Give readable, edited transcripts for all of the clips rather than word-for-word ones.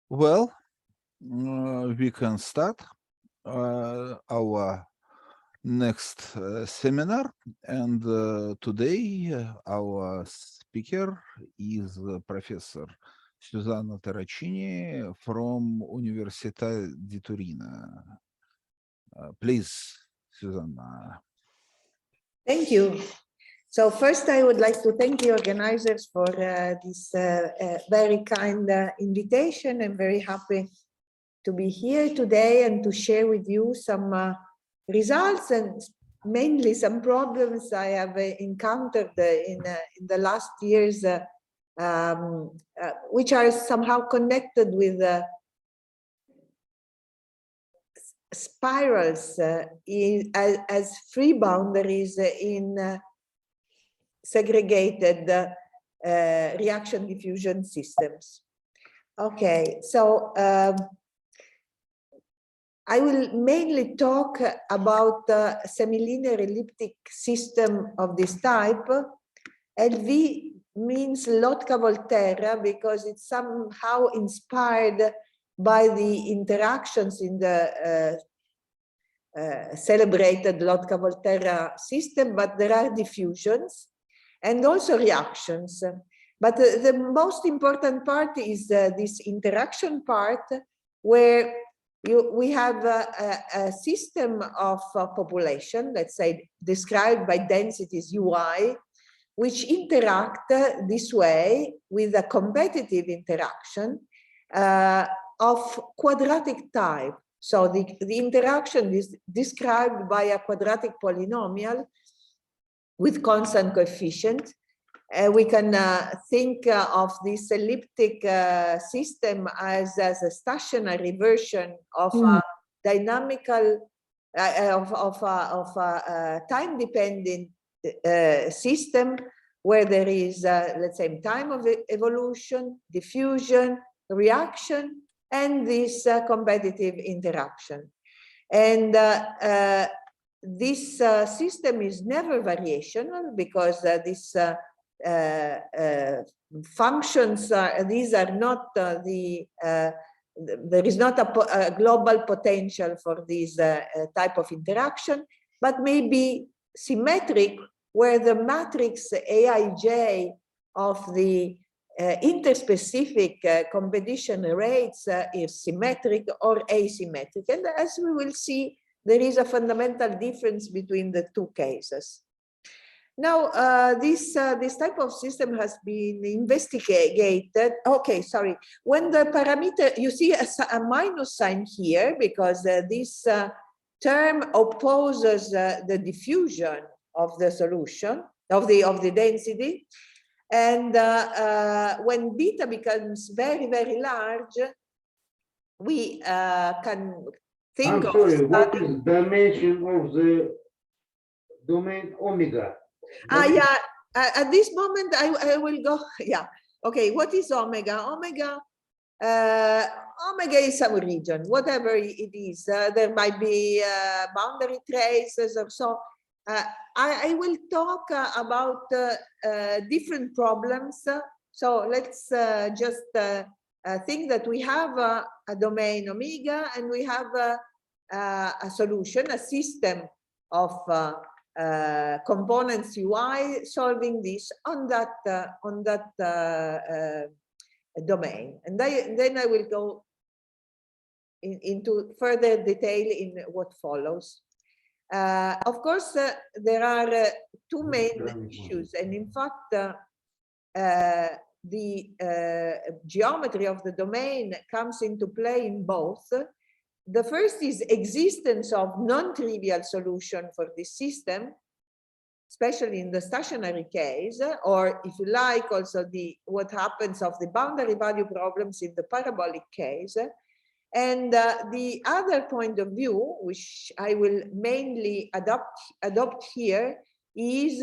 Well, we can start our next seminar, and today our speaker is Professor Susanna Terracini from Università di Torino. Please, Susanna. Thank you. So first, I would like to thank the organizers for this very kind invitation. I'm very happy to be here today and to share with you some results and mainly some problems I have encountered in the last years, which are somehow connected with spirals as free boundaries in segregated reaction diffusion systems. Okay, so I will mainly talk about the semilinear elliptic system of this type. LV means Lotka-Volterra because it's somehow inspired by the interactions in the celebrated Lotka-Volterra system, but there are diffusions and also reactions. But the most important part is this interaction part, where we have a system of population, let's say described by densities UI, which interact this way with a competitive interaction of quadratic type. So the interaction is described by a quadratic polynomial with constant coefficient. We can think of this elliptic system as a stationary version of a dynamical, of a time-dependent system where there is, let's say, time of evolution, diffusion, reaction, and this competitive interaction. And this system is never variational because this functions, these are not there is not a global potential for this type of interaction, but maybe symmetric where the matrix Aij of the interspecific competition rates is symmetric or asymmetric. And as we will see, there is a fundamental difference between the two cases. Now, this type of system has been investigated. Okay, sorry. When the parameter, you see a minus sign here because this term opposes the diffusion of the solution, of the density. And when beta becomes very, very large, we can think of... I'm sorry, what is dimension of the domain omega? Yeah, at this moment I will go, yeah. Okay, what is omega? Omega is some region, whatever it is. There might be boundary traces or so. I will talk about different problems. So let's just think that we have a domain omega and we have a solution, a system of components UI solving this on that domain. And then I will go into further detail in what follows. Of course, there are two main issues, and in fact, the geometry of the domain comes into play in both. The first is existence of non-trivial solution for this system, especially in the stationary case, or if you like, also what happens of the boundary value problems in the parabolic case. And the other point of view, which I will mainly adopt here, is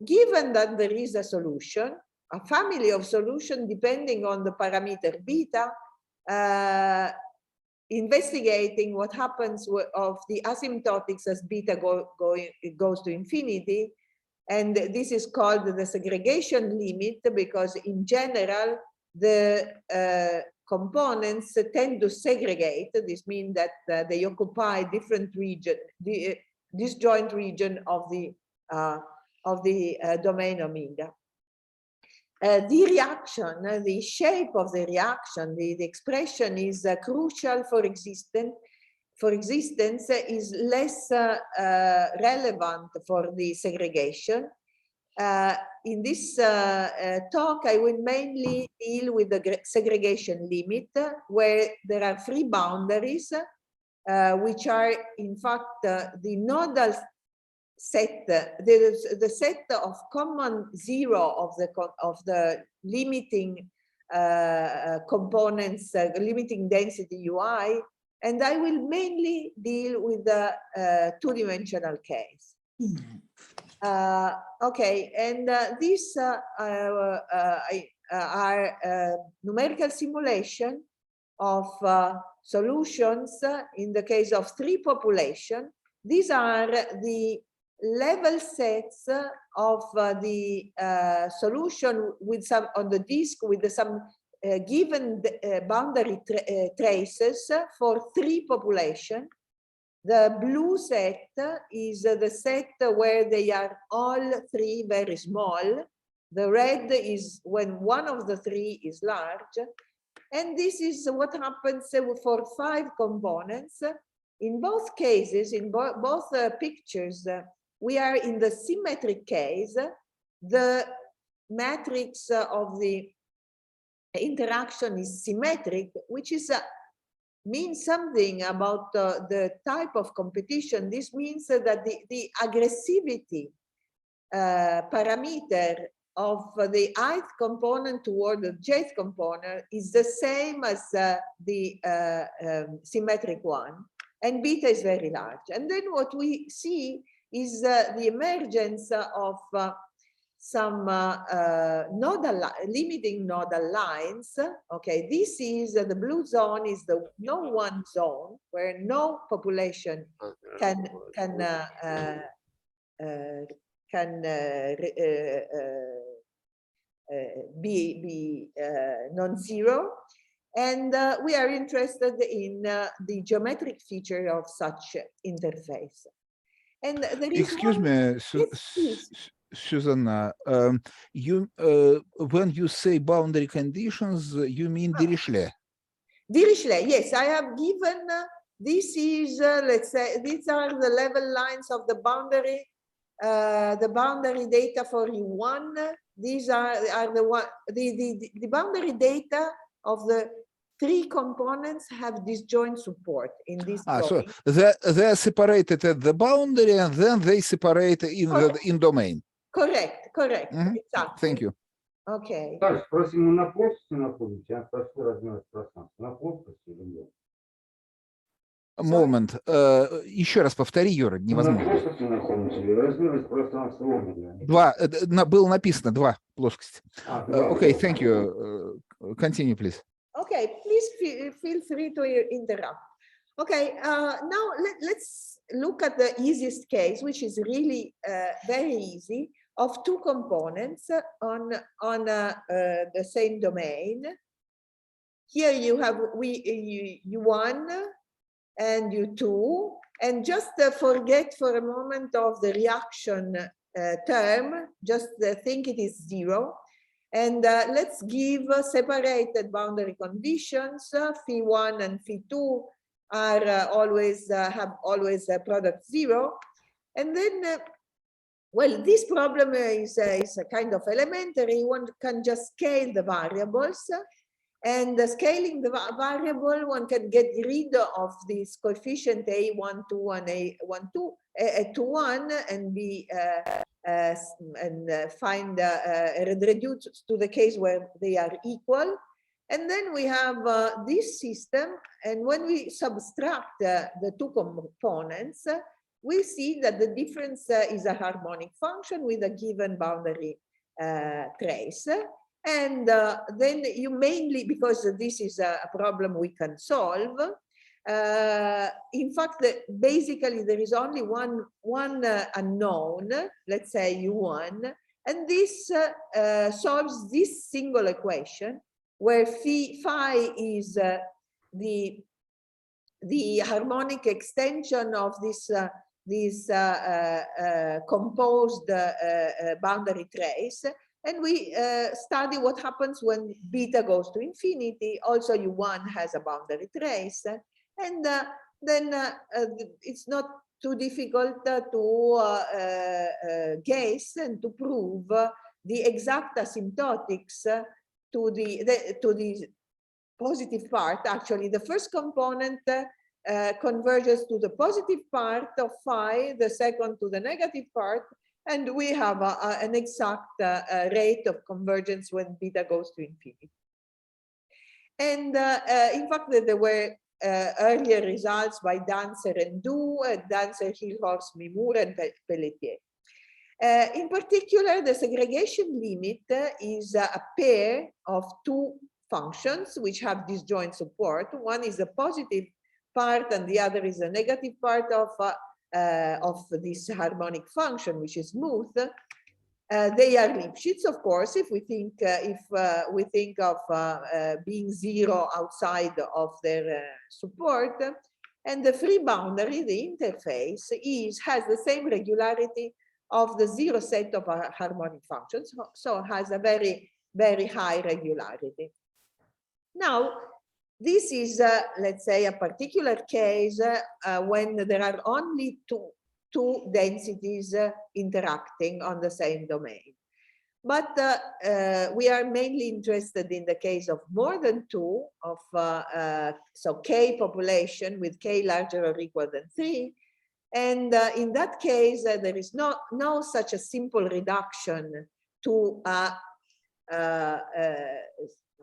given that there is a solution, a family of solutions depending on the parameter beta, investigating what happens of the asymptotics as beta goes to infinity. And this is called the segregation limit because in general, the components tend to segregate. This means that they occupy different region, disjoint region of the domain omega. The reaction, the shape of the reaction, the expression is crucial for existence. Is less relevant for the segregation. In this talk, I will mainly deal with the segregation limit, where there are three boundaries, which are in fact the nodal set, the set of common zero of the limiting components, limiting density UI, and I will mainly deal with the two-dimensional case. Okay, and these are numerical simulation of solutions in the case of three populations. These are the level sets of the solution with some on the disk with some given boundary traces for three populations. The blue set is the set where they are all three very small. The red is when one of the three is large. And this is what happens for 5 components. In both cases, in both pictures, we are in the symmetric case. The matrix of the interaction is symmetric, which is means something about the type of competition. This means that the aggressivity parameter of the ith component toward the jth component is the same as the symmetric one, and beta is very large. And then what we see is the emergence of some limiting nodal lines. Okay, this is the blue zone is the no one zone where no population can be non-zero, and we are interested in the geometric feature of such interface. And there is excuse me, Susanna, you when you say boundary conditions, you mean Dirichlet? Dirichlet, yes, I have given this is let's say these are the level lines of the boundary data for U1. These are the boundary data of the 3 components have disjoint support in this So drawing. they're separated at the boundary and then they separate in the domain. Correct, Mm-hmm. exactly. Thank you. Okay. Спросим, на плоскости находите, а прошу размер пространства. На плоскости или нет? Moment. Еще раз повтори, Юра, На невозможно. плоскости находимся или размер пространства ровно? Было написано 2 плоскости. Okay, thank you. Continue, please. Okay, please feel free to interrupt. Okay, now let's look at the easiest case, which is really very easy, of 2 components on the same domain. Here you have U1 and U2, and just forget for a moment of the reaction term, just think it is 0. And let's give separated boundary conditions. Phi1 and Phi2 are always have always a product 0. And then, well, this problem is a kind of elementary. One can just scale the variables. And scaling the variable, one can get rid of this coefficient A12 and A12, A21, and be find reduce to the case where they are equal. And then we have this system, and when we subtract the 2 components, we see that the difference is a harmonic function with a given boundary trace. And then you mainly, because this is a problem we can solve, in fact, basically there is only one unknown, let's say U1, and this solves this single equation, where phi is the harmonic extension of this composed boundary trace. And we study what happens when beta goes to infinity. Also, U1 has a boundary trace. And then it's not too difficult to guess and to prove the exact asymptotics to the positive part. Actually, the first component converges to the positive part of phi, the second to the negative part, and we have an exact rate of convergence when beta goes to infinity. And in fact, there were earlier results by Dancer and Du, Dancer, Hilhorst, Mimur, and Pelletier. In particular, the segregation limit is a pair of two functions which have disjoint support. One is a positive part and the other is a negative part of this harmonic function, which is smooth. They are Lipschitz, of course, if we think of being zero outside of their support. And the free boundary, the interface, has the same regularity of the zero set of harmonic functions, so has a very, very high regularity. Now, this is, let's say, a particular case when there are only two densities interacting on the same domain. But we are mainly interested in the case of more than two, so K population with K larger or equal than 3. And in that case, there is no such a simple reduction to,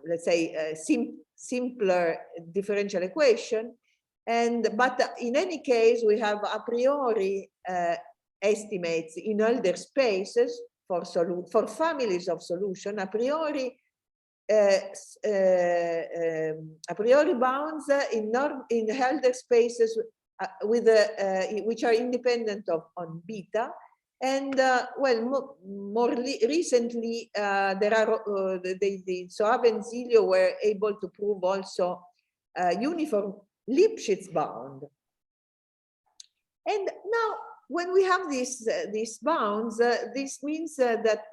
let's say, simpler differential equation. But in any case, we have a priori estimates in Hölder spaces for families of solution, a priori bounds in Hölder spaces which are independent on beta. And well, more recently, there are the Soave and Zilio were able to prove also uniform Lipschitz bound. And now, when we have these bounds, this means that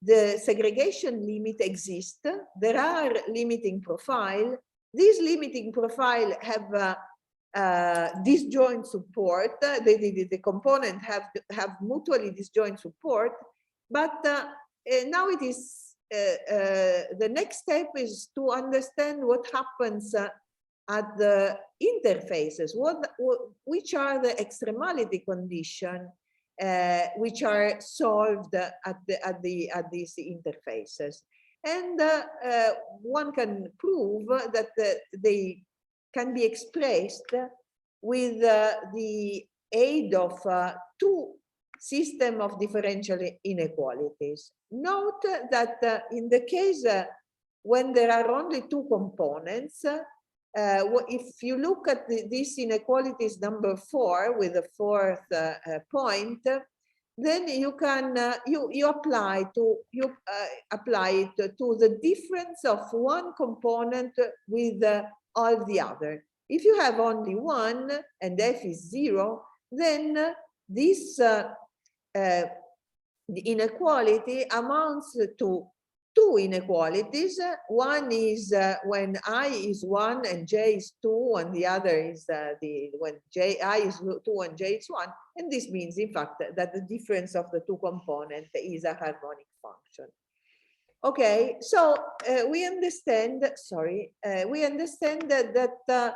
the segregation limit exists. There are limiting profile. These limiting profile have disjoint support. The component have mutually disjoint support. But now it is the next step is to understand what happens at the interfaces, which are the extremality conditions which are solved at these interfaces. And one can prove that they can be expressed with the aid of two systems of differential inequalities. Note that in the case when there are only two components, if you look at this inequalities number 4 with the fourth point, then you can you apply it to the difference of one component with all the other. If you have only one and f is 0, then this the inequality amounts to two inequalities. One is when I is 1 and j is 2, and the other is when I is 2 and j is 1. And this means, in fact, that the difference of the two components is a harmonic function. Okay, so we understand, we understand that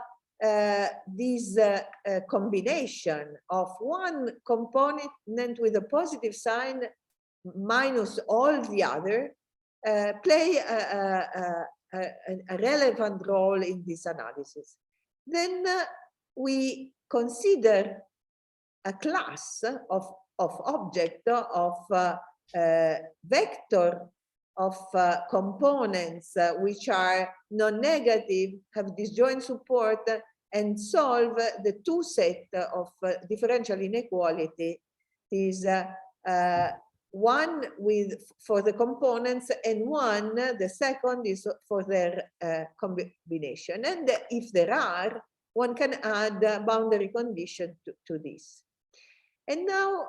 this combination of one component with a positive sign minus all the other play a relevant role in this analysis. Then we consider a class of object of vector of components which are non-negative, have disjoint support, and solve the two set of differential inequality is one for the components and one, the second is for their combination. And if there are, one can add a boundary condition to this. And now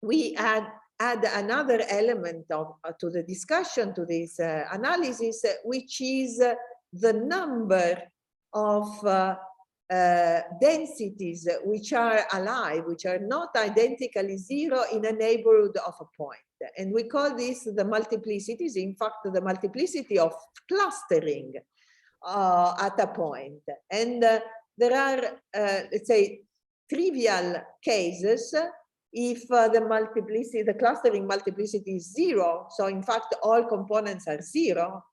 we add another element to the discussion, to this analysis, which is the number of densities which are alive, which are not identically zero in a neighborhood of a point. And we call this the multiplicities, in fact, the multiplicity of clustering at a point. And there are, let's say, trivial cases if the clustering multiplicity is zero. So in fact, all components are zero.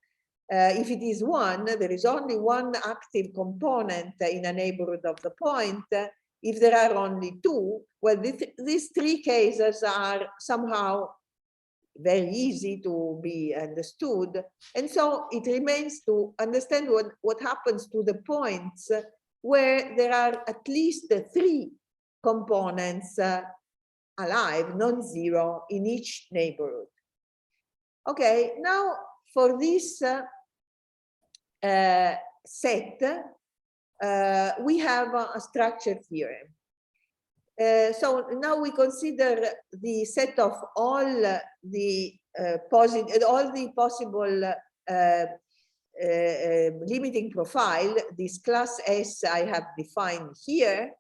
If it is one, there is only one active component in a neighborhood of the point. If there are only two, well, these three cases are somehow very easy to be understood. And so it remains to understand what happens to the points where there are at least three components alive, non-zero, in each neighborhood. Okay, now for this set, we have a structure theorem. So now we consider the set of all the possible limiting profile, this class S I have defined here,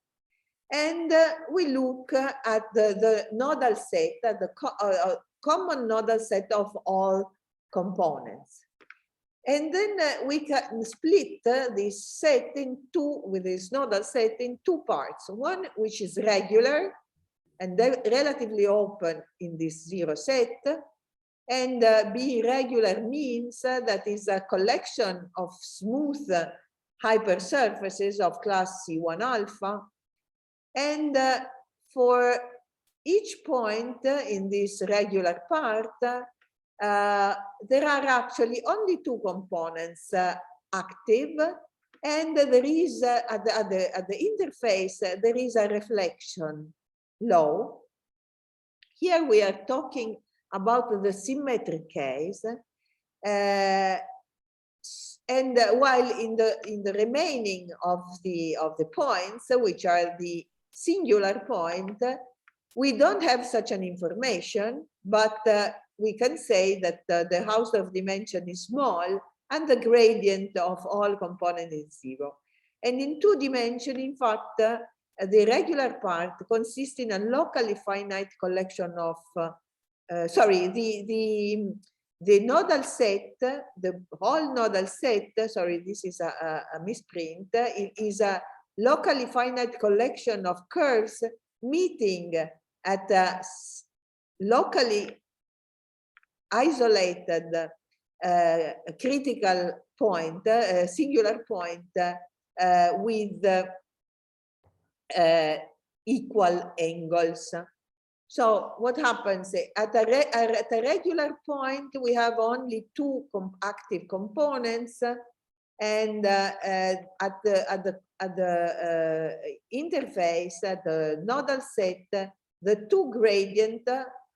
and we look at the nodal set, at the common nodal set of all components. And then we can split this set in two, with this nodal set, in two parts. One which is regular and relatively open in this zero set. And being regular means that is a collection of smooth hypersurfaces of class C1 alpha. And for each point in this regular part, there are actually only two components active, and there is at the interface there is a reflection law. Here we are talking about the symmetric case, and while in the remaining of the points, which are the singular point, we don't have such an information, but we can say that the Hausdorff dimension is small and the gradient of all components is zero. And in two dimensions, in fact, the regular part consists in a locally finite collection of, the nodal set, the whole nodal set, sorry, this is a misprint, it is a locally finite collection of curves meeting at a locally isolated critical point, singular point with equal angles. So what happens at a regular point, we have only two active components, and at the interface, at the nodal set, the two gradients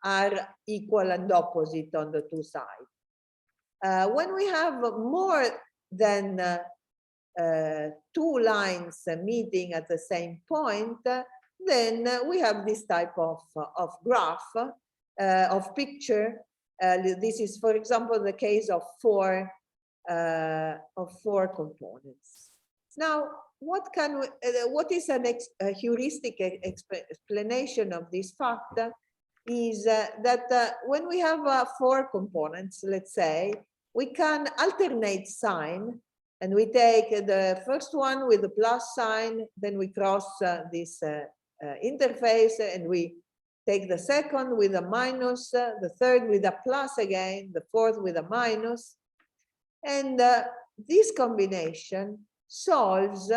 are equal and opposite on the two sides. When we have more than two lines meeting at the same point, then we have this type of graph, of picture. This is, for example, the case of four components. Now, what is a heuristic explanation of this fact is that when we have four components, let's say, we can alternate sign, and we take the first one with the plus sign, then we cross this interface, and we take the second with a minus, the third with a plus again, the fourth with a minus. And this combination solves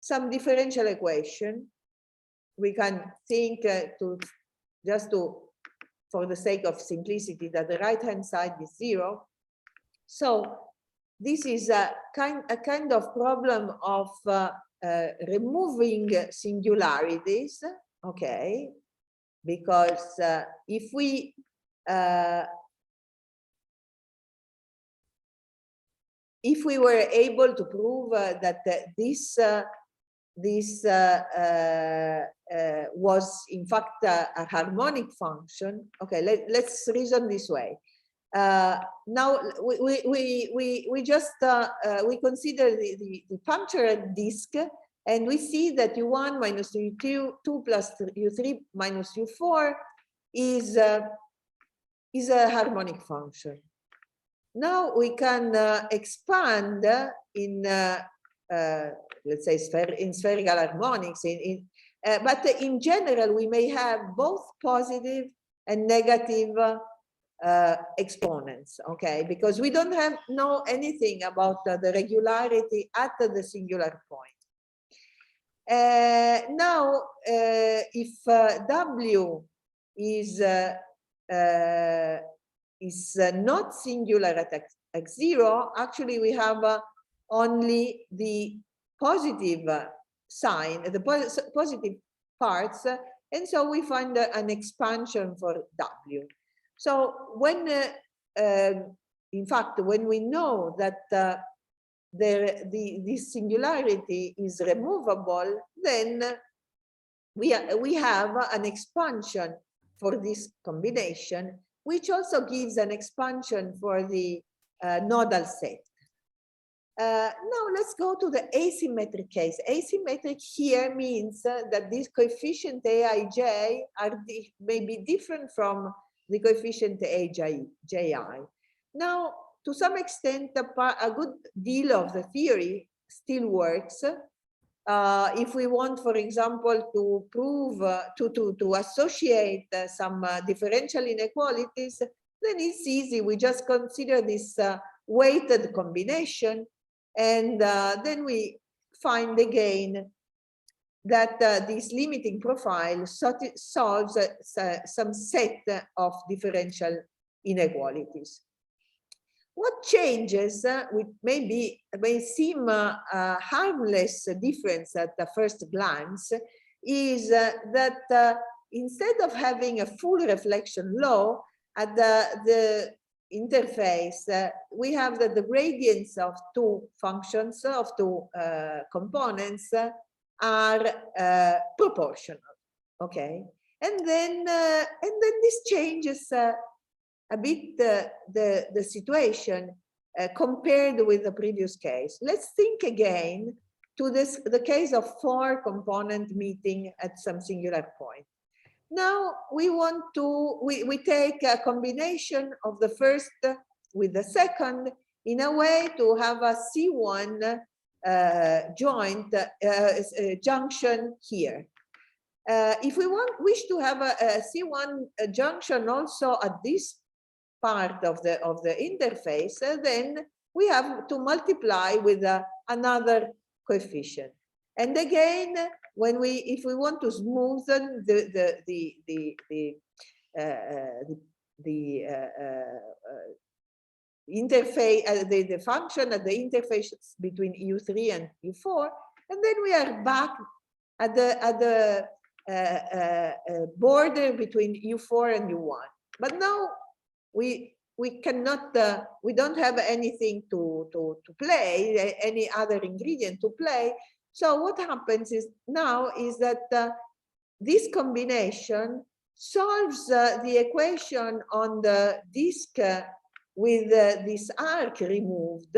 some differential equation. We can think for the sake of simplicity, that the right-hand side is zero. So this is a kind of problem of removing singularities, okay? because if we were able to prove that this was in fact a harmonic function, okay, let's reason this way. Now we just we consider the punctured disk, and we see that U1 minus U2 plus U3 minus U4 is a harmonic function. Now we can expand in let's say in spherical harmonics. But in general, we may have both positive and negative exponents, okay? Because we don't know anything about the regularity at the singular point. Now, if W is not singular at x0, actually we have only the positive sign, the positive parts, and so we find an expansion for W. So when, in fact, when we know that this singularity is removable, then we have an expansion for this combination, which also gives an expansion for the nodal set. Now let's go to the asymmetric case. Asymmetric here means that these coefficient Aij may be different from the coefficient Ji. Now, to some extent, a good deal of the theory still works. If we want, for example, to prove, to associate some differential inequalities, then it's easy. We just consider this weighted combination, and then we find again that this limiting profile solves some set of differential inequalities. What changes, which may seem a harmless difference at the first glance, is that instead of having a full reflection law at the interface, we have that the gradients of two functions, of two components, are proportional, okay? And then this changes a bit the situation compared with the previous case. Let's think again to the case of 4-component meeting at some singular point. Now we want to, we take a combination of the first with the second in a way to have a C1 junction here. If we wish to have a C1 junction also at this part of the interface, then we have to multiply with another coefficient. And again, if we want to smoothen interface, the function at the interface between U3 and U4, and then we are back at the border between U4 and U1. But now we cannot, we don't have anything to play, any other ingredient to play. So what happens is now is that this combination solves the equation on the disk with this arc removed,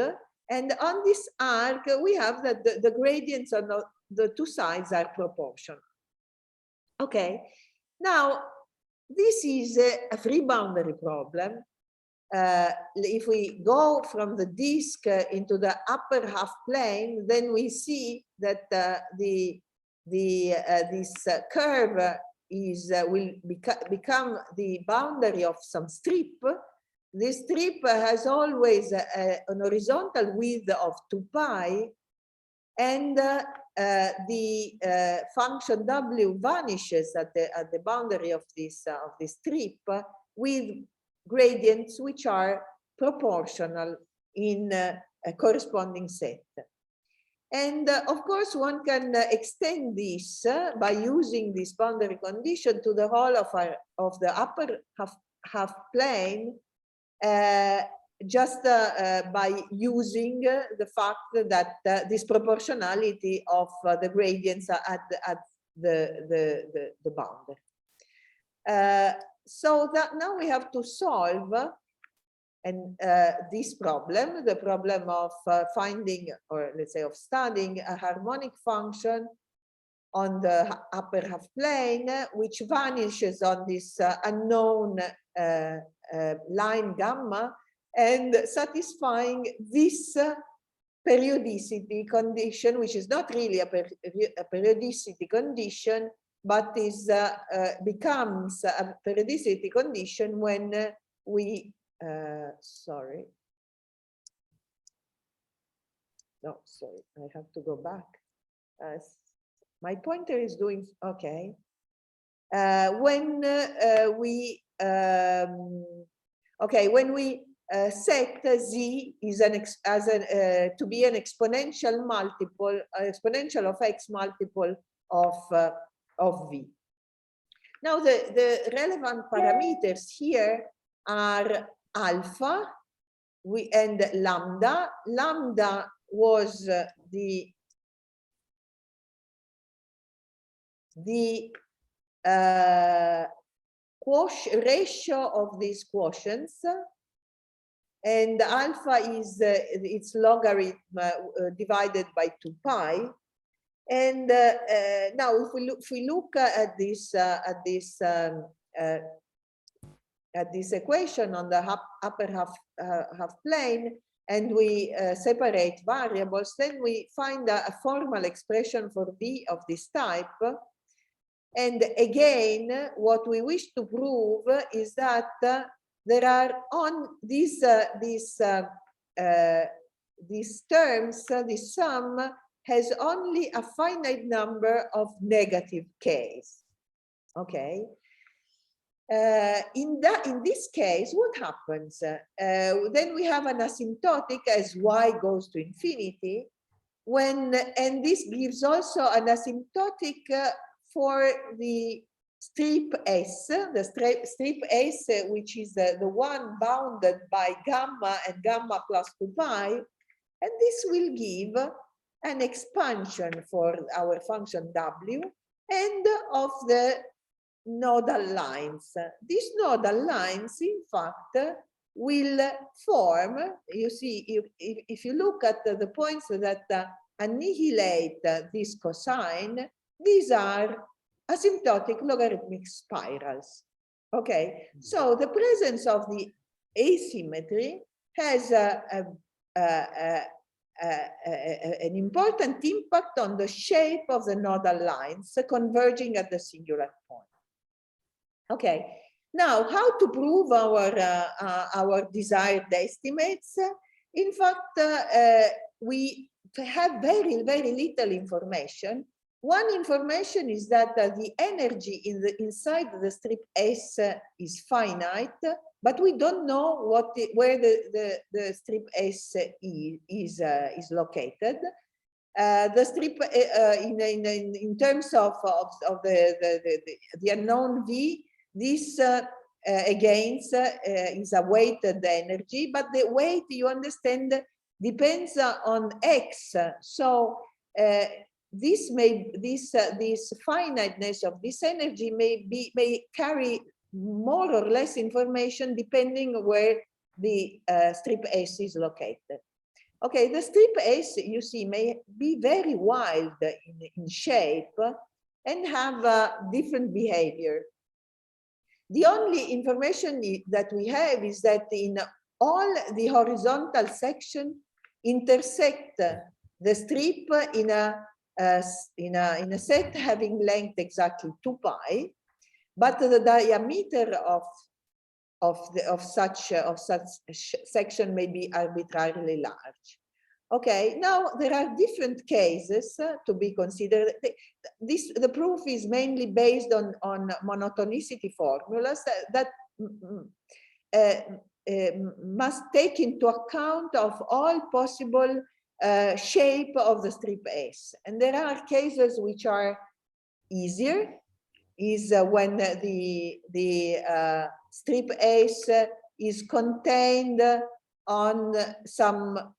and on this arc we have that the gradients on the two sides are proportional. Okay, now this is a free boundary problem. If we go from the disk into the upper half plane, then we see that this curve will become the boundary of some strip. This strip has always an horizontal width of 2 pi, and the function W vanishes at the boundary of this strip with gradients which are proportional in a corresponding set. And of course, one can extend this by using this boundary condition to the whole of the upper half plane, just by using the fact that this proportionality of the gradients at the boundary. So that now we have to solve this problem, the problem of finding, or let's say of studying a harmonic function on the upper half plane, which vanishes on this unknown line gamma, and satisfying this periodicity condition, which is not really a periodicity condition, but is becomes a periodicity condition when we sorry. No, sorry, I have to go back. My pointer is doing okay. When we set Z is to be an exponential multiple, exponential of X multiple of V. Now the relevant parameters here are alpha and lambda. Lambda was the ratio of these quotients, and alpha is its logarithm divided by 2 pi. And now if we look at this equation on the upper half plane, and we separate variables, then we find a formal expression for V of this type. And again, what we wish to prove is that there are on these terms, this sum has only a finite number of negative k's. Okay. In this case, what happens? Then we have an asymptotic as y goes to infinity, and this gives also an asymptotic for the strip S, the strip S, which is the one bounded by gamma and gamma plus 2 pi, and this will give an expansion for our function W and of the nodal lines. These nodal lines, in fact, will form, you see, if you look at the points that annihilate this cosine, these are asymptotic logarithmic spirals. Okay, so the presence of the asymmetry has an important impact on the shape of the nodal lines converging at the singular point. Okay, now how to prove our desired estimates? In fact, we have very little information. One information is that the energy inside the strip S is finite, but we don't know where the strip S is located. The strip in terms of the unknown V, this again is a weighted energy, but the weight, you understand, depends on X. So this finiteness of this energy may carry more or less information depending where the strip S is located. Okay, the strip S, you see, may be very wild in shape and have different behavior. The only information that we have is that in all the horizontal section intersect the strip in a set having length exactly 2 pi, but the diameter of such section may be arbitrarily large. Okay, now there are different cases to be considered. The proof is mainly based on monotonicity formulas that must take into account of all possible shape of the strip S. And there are cases which are easier, is when the strip S is contained on some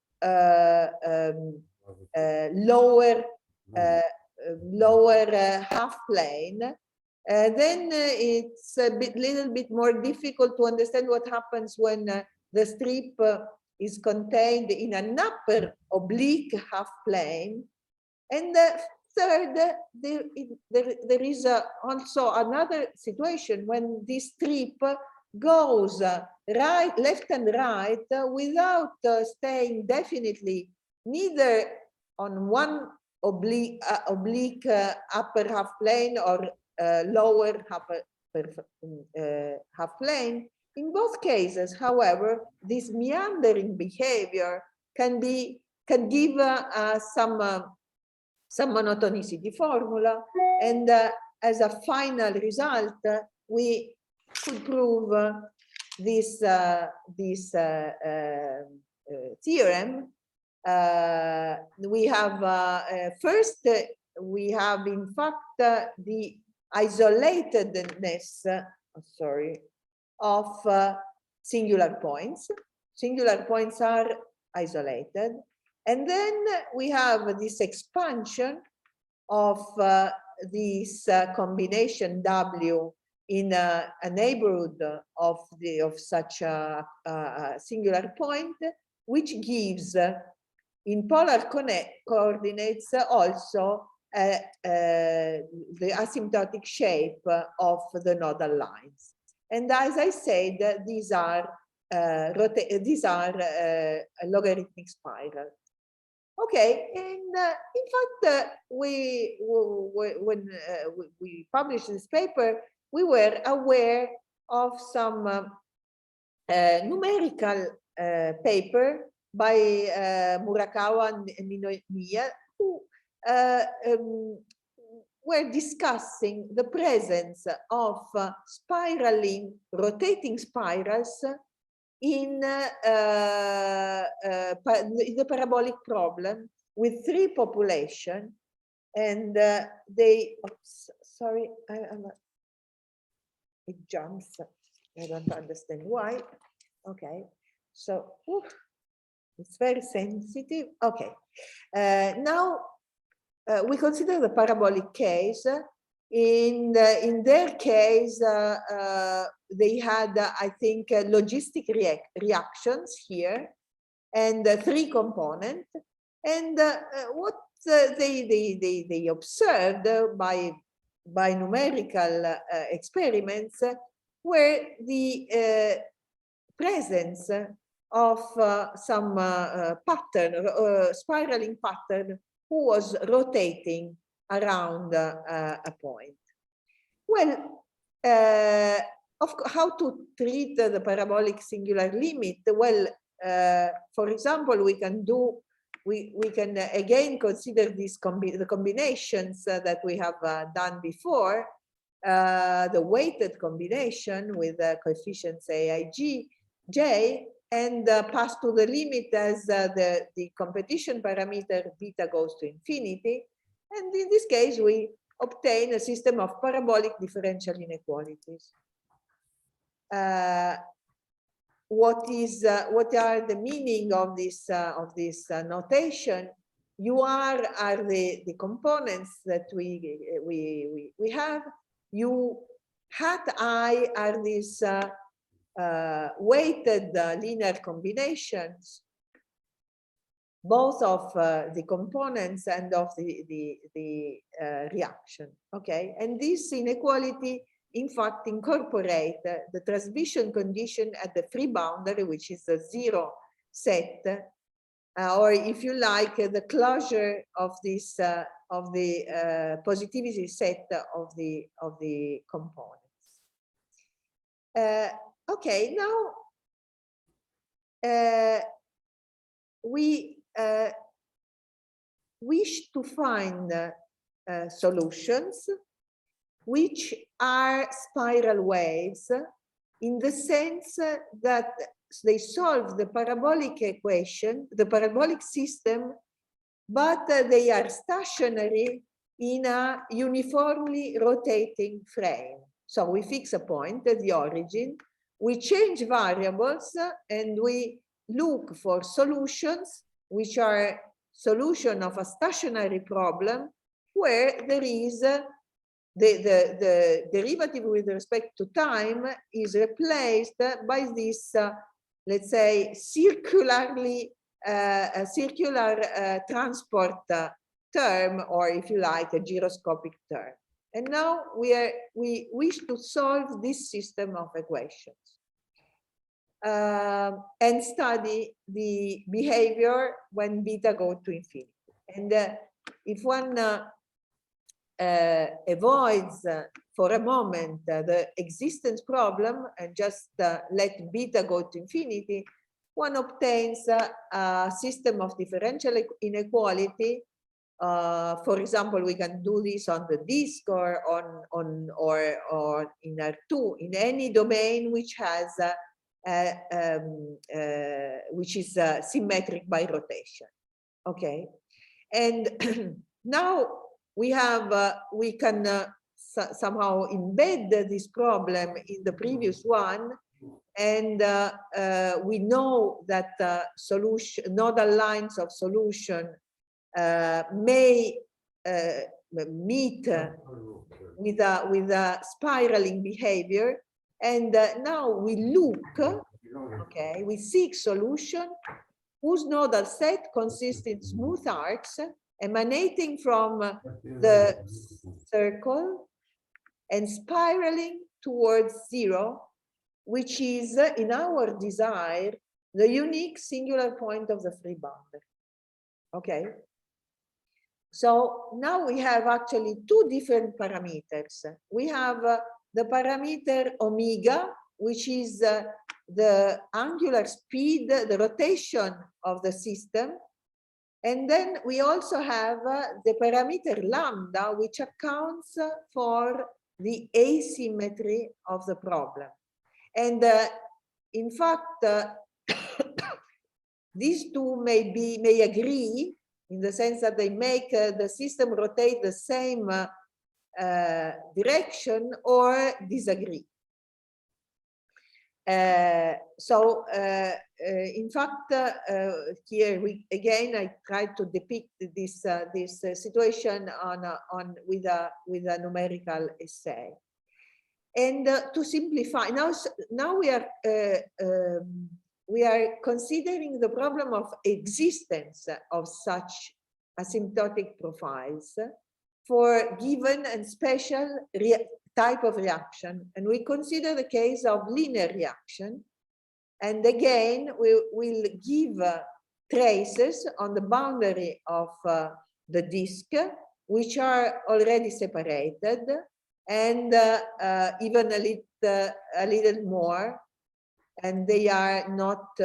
lower half plane. Then it's a little bit more difficult to understand what happens when the strip is contained in an upper oblique half plane. And third, there is also another situation when this strip goes left and right without staying definitely neither on one oblique upper half plane or lower half plane. In both cases, however, this meandering behavior can give some monotonicity formula, and as a final result, we could prove this theorem. We have first, we have in fact the isolatedness, of singular points. Singular points are isolated. And then we have this expansion of this combination W in a neighborhood of such a singular point, which gives in polar coordinates also the asymptotic shape of the nodal lines. And as I said, these are logarithmic spirals. Okay, and in fact, when we published this paper, we were aware of some numerical paper by Murakawa and Minoya, who were discussing the presence of spiraling, rotating spirals in the parabolic problem with three populations, and they, oops, sorry, it jumps. I don't understand why. Okay, so it's very sensitive. Okay, now we consider the parabolic case. In their case, they had, I think, logistic reactions here, and three components. And what they observed by numerical experiments were the presence of some pattern, spiraling pattern, who was rotating around a point. Well, how to treat the parabolic singular limit? Well, for example, we can again consider these the combinations that we have done before, the weighted combination with coefficients aij, j, and pass to the limit as the competition parameter beta goes to infinity. And in this case, we obtain a system of parabolic differential inequalities. What are the meaning of this notation? UR are the components that we have. U hat I are these weighted linear combinations, both of the components and of the reaction. Okay, and this inequality in fact incorporate the transmission condition at the free boundary, which is a zero set, or if you like, the closure of this of the positivity set of the components. Okay, now we wish to find solutions which are spiral waves, in the sense that they solve the parabolic equation, the parabolic system but they are stationary in a uniformly rotating frame. So we fix a point at the origin, we change variables, and we look for solutions which are solution of a stationary problem where there is the derivative with respect to time is replaced by this, let's say, circular transport term, or if you like, a gyroscopic term. And now we wish to solve this system of equations and study the behavior when beta go to infinity. And if one avoids for a moment the existence problem and just let beta go to infinity, one obtains a system of differential inequality. For example, we can do this on the disk or in R2 in any domain which has which is symmetric by rotation. Okay, and now we have we can somehow embed this problem in the previous one, and we know that nodal lines of solution may meet with a spiraling behavior, and now we look, okay, we seek solution whose nodal set consists in smooth arcs emanating from the circle and spiraling towards zero, which is, in our desire, the unique singular point of the free boundary. Okay. So now we have actually two different parameters. We have the parameter omega, which is the angular speed, the rotation of the system. And then we also have the parameter lambda, which accounts for the asymmetry of the problem. And in fact, these two may agree in the sense that they make the system rotate the same direction or disagree. In fact, here again I tried to depict this situation with a numerical essay. And to simplify, now we are considering the problem of existence of such asymptotic profiles for given and special type of reaction. And we consider the case of linear reaction. And again, we will give traces on the boundary of the disk, which are already separated, and even a little more, and they are not,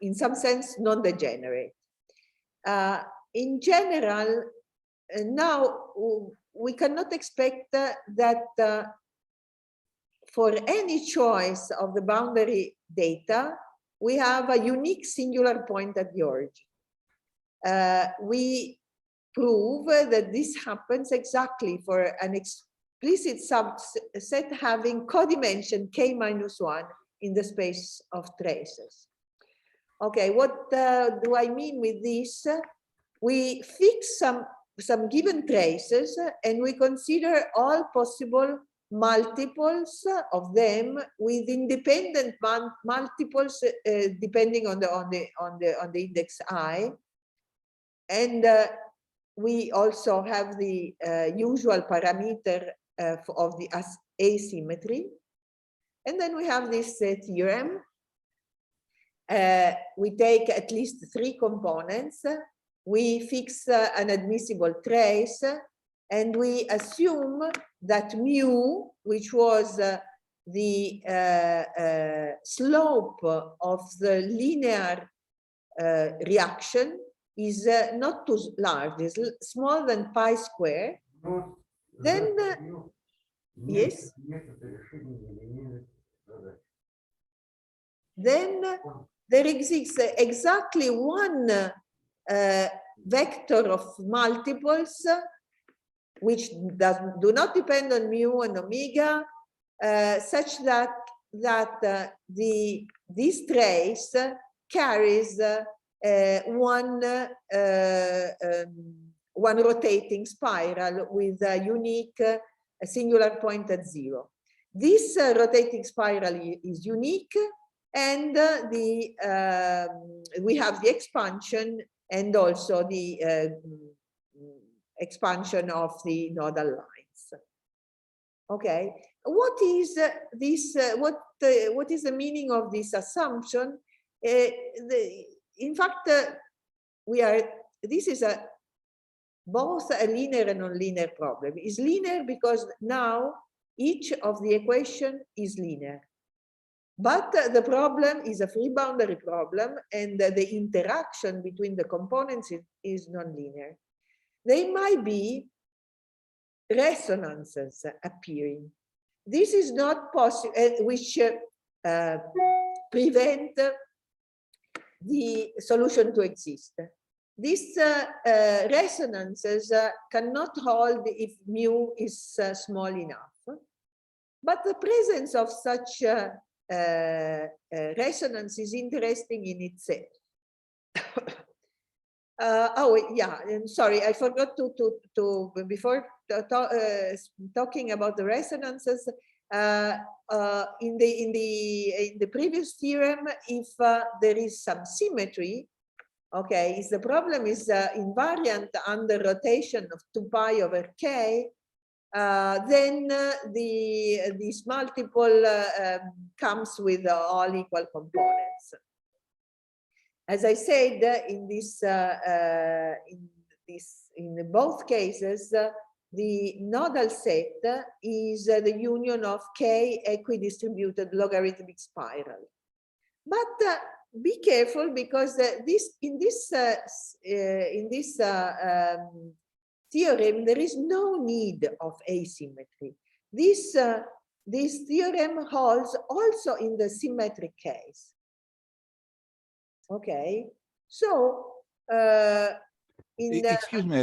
in some sense, non-degenerate. In general, now we cannot expect that for any choice of the boundary data, we have a unique singular point at the origin. We prove that this happens exactly for an explicit subset having codimension k-1 in the space of traces. Okay, what do I mean with this? We fix some given traces and we consider all possible multiples of them with independent multiples depending on the index I, and we also have the usual parameter of the asymmetry, and then we have this theorem. We take at least 3 components. We fix an admissible trace, and we assume that mu, which was the slope of the linear reaction, is not too large, is smaller than pi square. Then, yes. Then there exists exactly one vector of multiples which do not depend on mu and omega, such that this trace carries one rotating spiral with a unique singular point at 0. This rotating spiral is unique, and we have the expansion and also the expansion of the nodal lines. Okay, what is this? What is the meaning of this assumption? In fact, this is both a linear and nonlinear problem. It's linear because now each of the equation is linear. But the problem is a free boundary problem, and the interaction between the components is nonlinear. There might be resonances appearing. This is not possible, which prevent the solution to exist. These resonances cannot hold if mu is small enough. But the presence of such resonance is interesting in itself. Oh yeah, I'm sorry, I forgot to before talking about the resonances. In the previous theorem, if there is some symmetry, okay, if the problem is invariant under rotation of 2 pi over k, then this multiple comes with all equal components. As I said, in both cases, the nodal set is the union of k equidistributed logarithmic spiral. But be careful, because in this theorem there is no need of asymmetry. This theorem holds also in the symmetric case. Okay, so excuse me,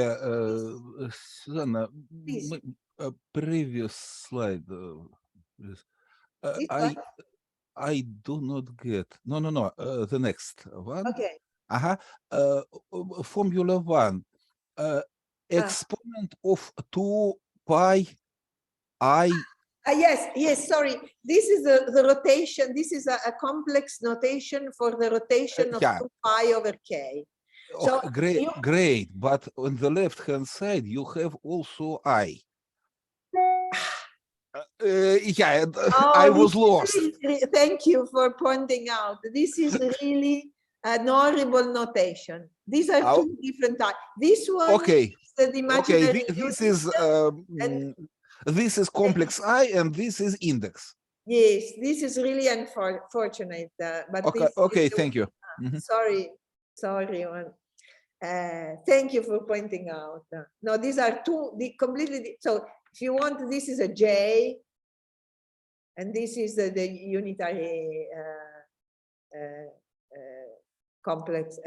Susanna, previous slide. I do not get. No. The next one. Okay. Formula 1. Exponent of 2 pi I. Yes, sorry. This is the rotation. This is a complex notation for the rotation of 2 pi over k. So great. But on the left-hand side, you have also I. I was lost. Thank you for pointing out. This is really an horrible notation. These are two different types. This one is the imaginary. Okay, this is complex I, and this is index. Yes, this is really unfortunate. But okay, thank you. Sorry. Thank you for pointing out. No, these are two completely. So if you want, this is a J, and this is the unitary complex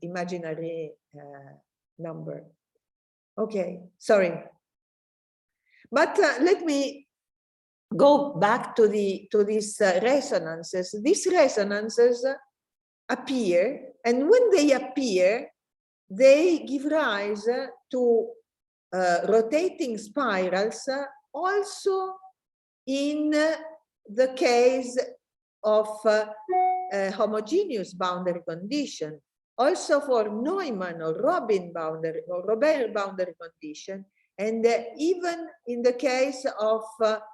imaginary number. Okay, sorry. But let me go back to these resonances. These resonances appear, and when they appear, they give rise to rotating spirals also in the case of homogeneous boundary condition, also for Neumann or Robin boundary or Robert boundary condition, and even in the case of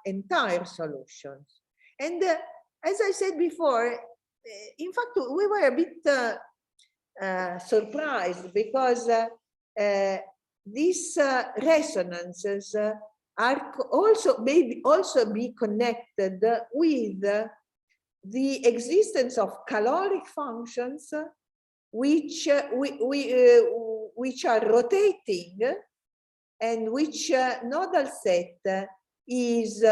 entire solutions. And as I said before, in fact, we were a bit surprised, because these resonances are also may also be connected with the existence of caloric functions which are rotating, and which nodal set is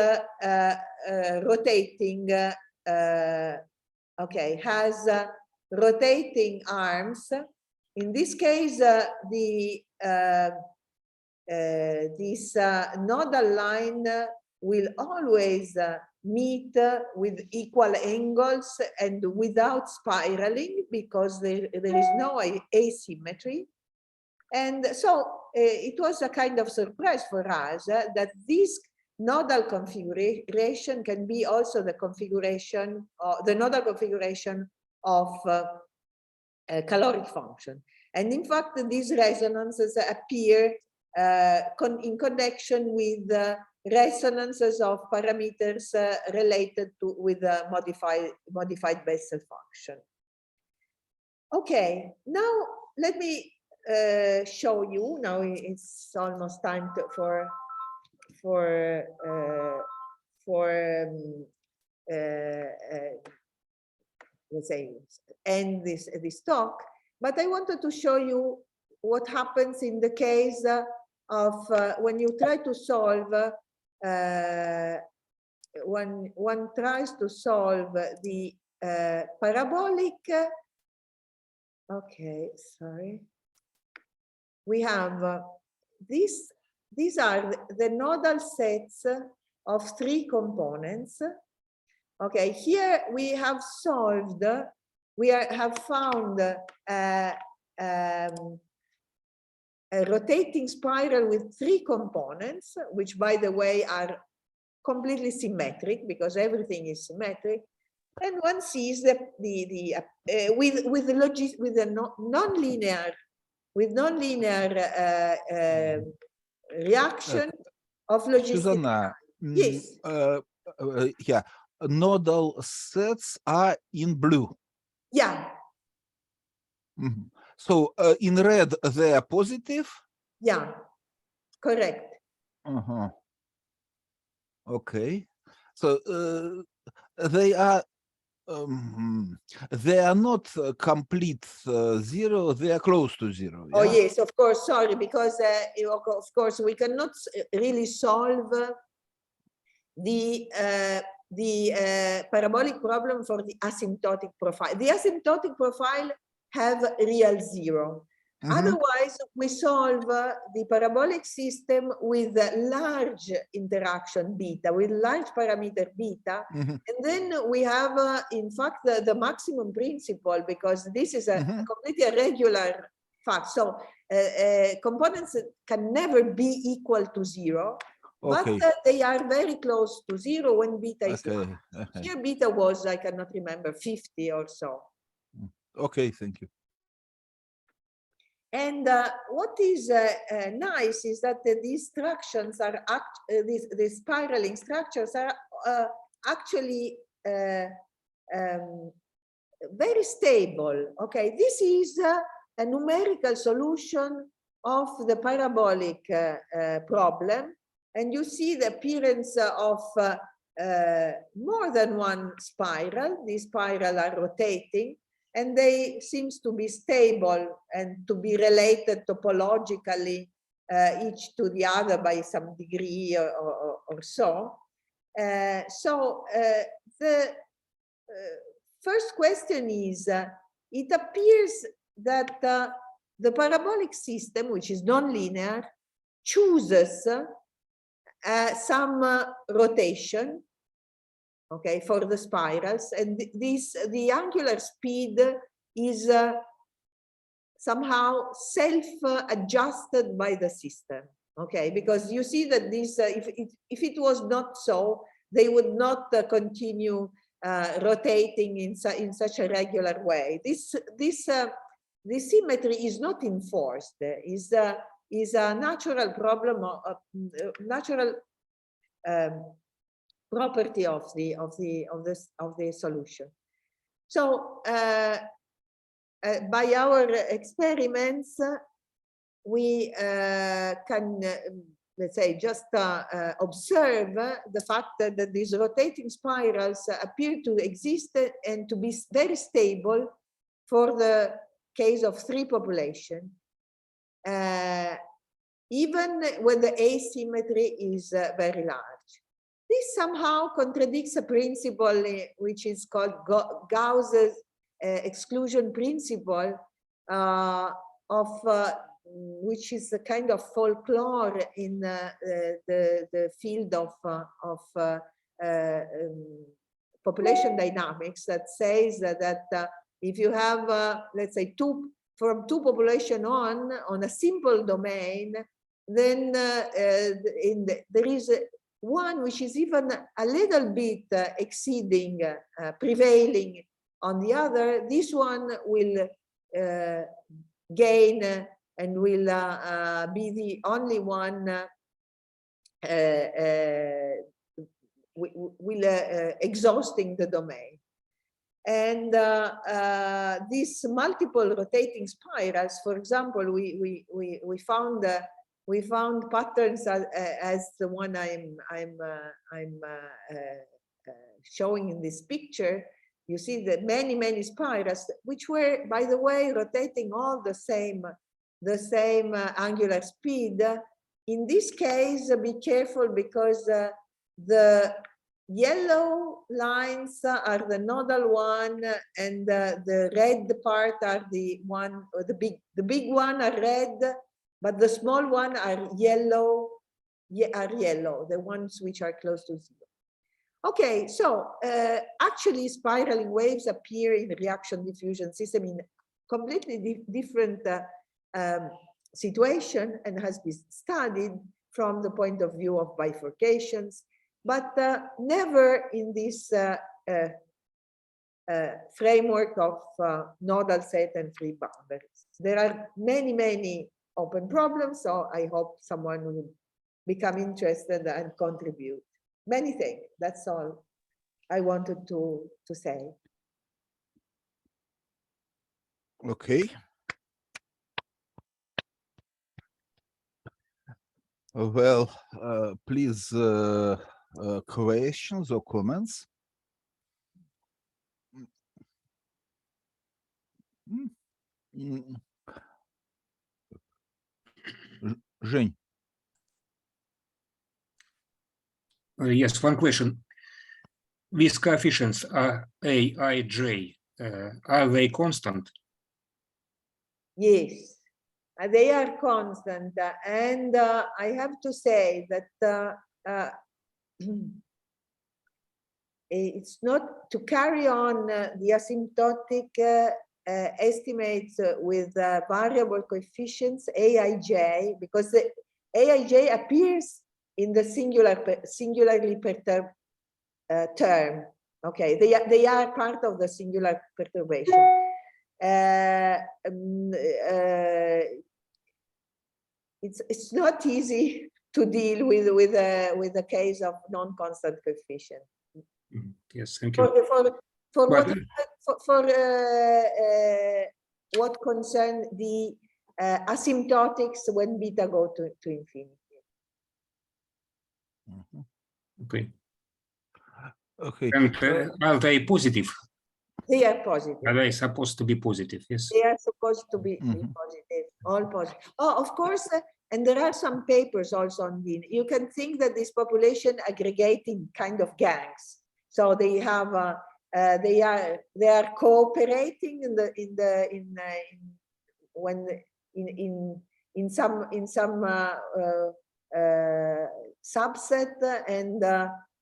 rotating, okay, has rotating arms. In this case, this nodal line will always meet with equal angles and without spiraling, because there is no asymmetry. And so it was a kind of surprise for us that this nodal configuration can be also the configuration, the nodal configuration of a caloric function. And in fact, these resonances appear in connection with resonances of parameters related to with the modified Bessel function. Okay, now let me show you. Now it's almost time let's say end this talk. But I wanted to show you what happens in the case of when you try to solve when one tries to solve the parabolic. Okay, sorry. We have these are the nodal sets of 3 components. Okay, here we have solved, we have found a rotating spiral with 3 components, which by the way are completely symmetric because everything is symmetric. And one sees with nonlinear reaction of logistic. Susanna, Yes. Yeah, nodal sets are in blue. Yeah. Mm-hmm. So in red they are positive. Yeah, correct. Okay, so they are not complete 0, they are close to 0. Yeah? Oh yes, of course. Sorry, because of course we cannot really solve the parabolic problem for the asymptotic profile. The asymptotic profile have real 0. Otherwise, we solve the parabolic system with large interaction beta, with large parameter beta. And then we have, in fact, the maximum principle, because this is a completely irregular fact. So components can never be equal to 0, okay. but they are very close to 0 when beta is okay. Here beta was, I cannot remember, 50 or so. Okay, thank you. And what is nice is that these structures are these spiraling structures are actually very stable. Okay, this is a numerical solution of the parabolic problem, and you see the appearance of more than one spiral. These spirals are rotating, and they seems to be stable and to be related topologically each to the other by some degree or so. The first question is, it appears that the parabolic system, which is nonlinear, chooses some rotation, okay, for the spirals, and the angular speed is somehow self-adjusted by the system, okay, because you see that this if it was not so, they would not continue rotating in such a regular way. This symmetry is not enforced, is a natural problem of natural property of the solution. So by our experiments, we can let's say just observe the fact that these rotating spirals appear to exist and to be very stable for the case of 3 population, even when the asymmetry is very large. This somehow contradicts a principle which is called Gauss's exclusion principle which is a kind of folklore in the field of population dynamics, that says that if you have, let's say, from two population on a simple domain, then there is one which is even a little bit exceeding, prevailing on the other. This one will gain and will be the only one exhausting the domain. And these multiple rotating spirals, for example, we found patterns as the one I'm showing in this picture. You see that many spirals, which were, by the way, rotating all the same angular speed. In this case, be careful, because the yellow lines are the nodal one, and the red part are the one, or the big one are red, but the small one are yellow, the ones which are close to zero. Okay, so actually spiraling waves appear in the reaction diffusion system in completely different situation, and has been studied from the point of view of bifurcations, but never in this framework of nodal set and free boundaries. There are many open problems, so I hope someone will become interested and contribute. Many thanks. That's all I wanted to say. Okay. Well, please, questions or comments? Жень. Yes, one question. These coefficients are A, I, J. Are they constant? Yes, they are constant, and I have to say that it's not to carry on the asymptotic estimates with variable coefficients Aij, because the Aij appears in the singularly perturbed term. Okay, they are part of the singular perturbation. It's not easy to deal with the case of non-constant coefficient. Yes, thank you. For what concern the asymptotics when beta go to infinity. Okay. Okay. And are they positive? They are positive. Are they supposed to be positive? Yes. They are supposed to be positive, all positive. Oh, of course, and there are some papers also on the. You can think that this population aggregating kind of gangs. So they have, they are cooperating in some subset, and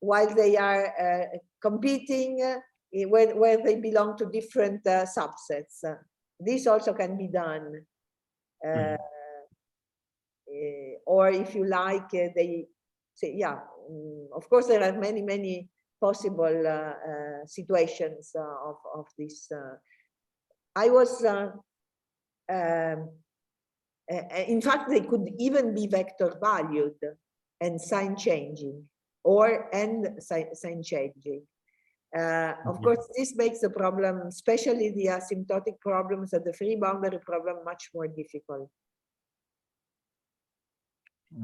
while they are competing where they belong to different subsets. This also can be done. Or if you like, they say, yeah, of course, there are many possible situations of this. I was, in fact, they could even be vector valued and sign changing, and sign changing. Of course, this makes the problem, especially the asymptotic problems and the free boundary problem, much more difficult.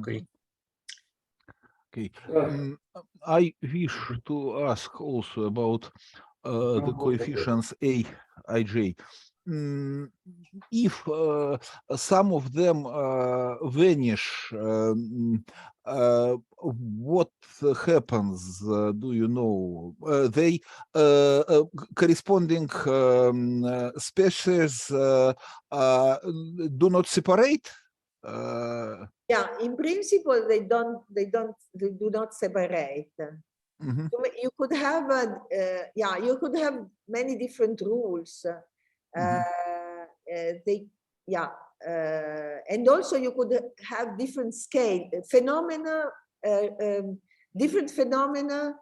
Okay. Okay. I wish to ask also about the coefficients A, Ij. if some of them vanish, what happens? Do you know? They corresponding species do not separate. Yeah, in principle, they do not separate. Mhm. You could have you could have many different rules. And also you could have different scale phenomena, different phenomena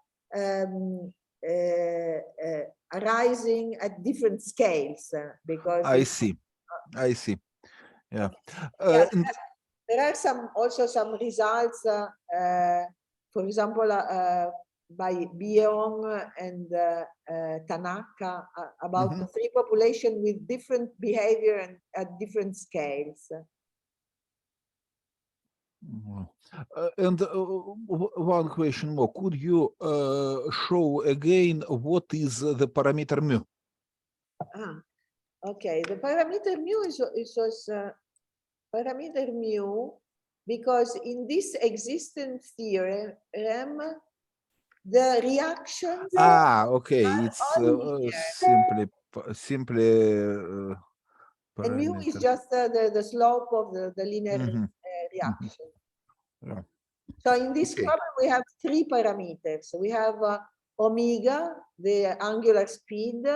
arising at different scales because I see. I see. Yeah. There are some results, for example, by Byong and Tanaka about the three population with different behavior and at different scales. And one question more. Could you show again what is the parameter mu? Okay, the parameter mu is parameter mu because in this existence theorem, the reactions. Okay, it's simply. And mu is just the slope of the linear reaction. Yeah. So in this problem, we have three parameters. We have omega, the angular speed,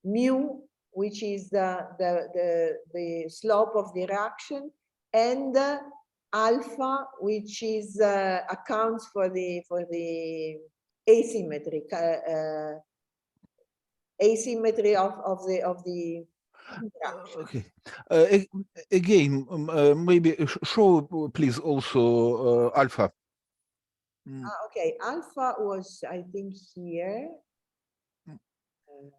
mu, which is the slope of the reaction, and alpha, which is accounts for the asymmetry of the interaction. Okay. Again, maybe show please also alpha. Okay, alpha was, I think, here. Okay.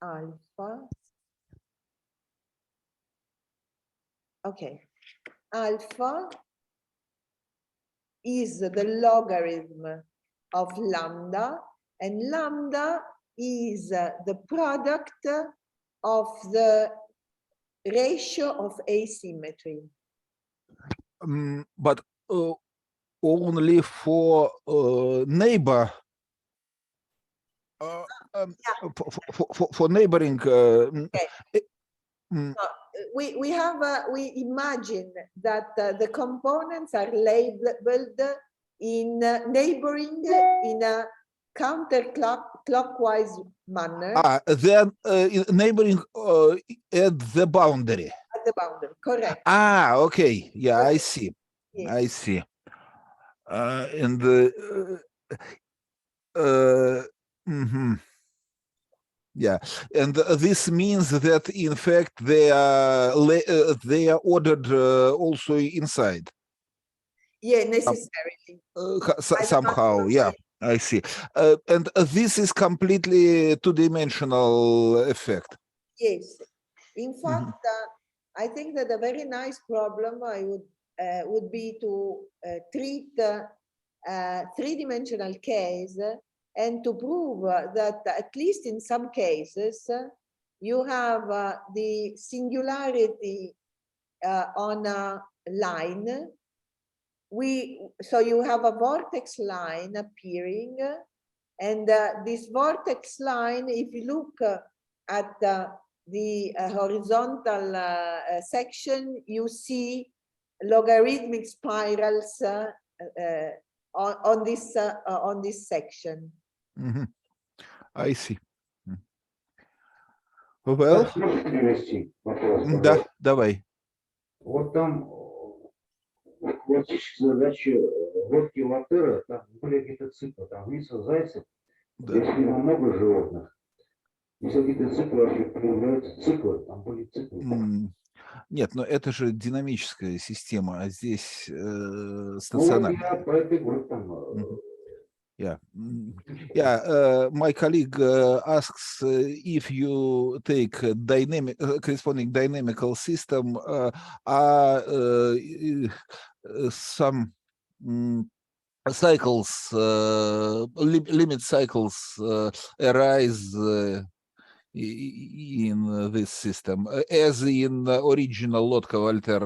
Alpha. Okay, alpha is the logarithm of lambda, and lambda is the product of the ratio of asymmetry. But only for neighbor. For neighboring. Okay. We imagine that the components are labeled in neighboring in a counterclockwise manner. Then neighboring at the boundary. At the boundary, correct. Okay. Yeah, I see. Yes. I see. Yeah, and this means that in fact they are ordered also inside. Yeah, necessarily. Somehow, yeah, I see. And this is completely two-dimensional effect. Yes, in fact, I think that a very nice problem would be to treat three-dimensional case and to prove that at least in some cases you have the singularity on a line. So you have a vortex line appearing, and this vortex line, if you look at the horizontal section, you see logarithmic spirals on this section. I see. Well, да, давай. Вот там классическая задача водки Латера, там были какие-то циклы, там лиса, зайцев, если много животных, если какие-то циклы вообще появляются циклы, там были циклы. Нет, но это же динамическая система, а здесь стационарная. Yeah, my colleague asks if you take a dynamic corresponding dynamical system, some cycles, limit cycles arise in this system, as in the original Lotka-Walter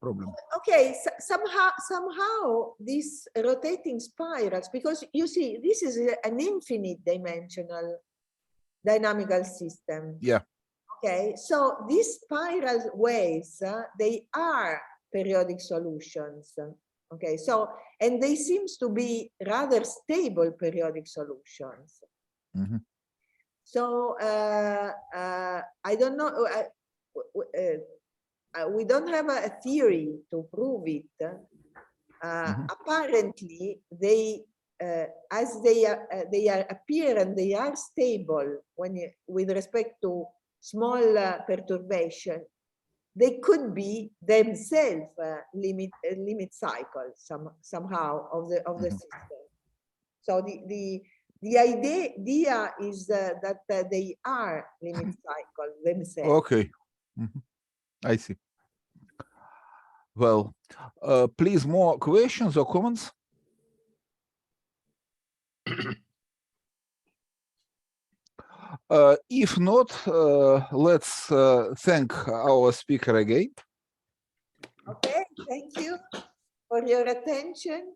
problem. Okay, so somehow these rotating spirals, because you see, this is an infinite dimensional dynamical system. Yeah. Okay, so these spiral waves, they are periodic solutions. Okay, so, and they seems to be rather stable periodic solutions. Mm-hmm. So I don't know, we don't have a theory to prove it. Apparently, they as they appear and they are stable when with respect to small perturbation, they could be themselves limit cycles somehow of the system. So the idea is that they are limit cycles themselves. Okay. I see. Well, please, more questions or comments? If not, let's thank our speaker again. Okay, thank you for your attention.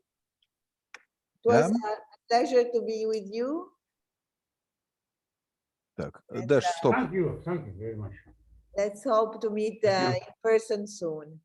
It was a pleasure to be with you. Так, And, Dash, stop. Thank you very much. let's hope to meet in person soon.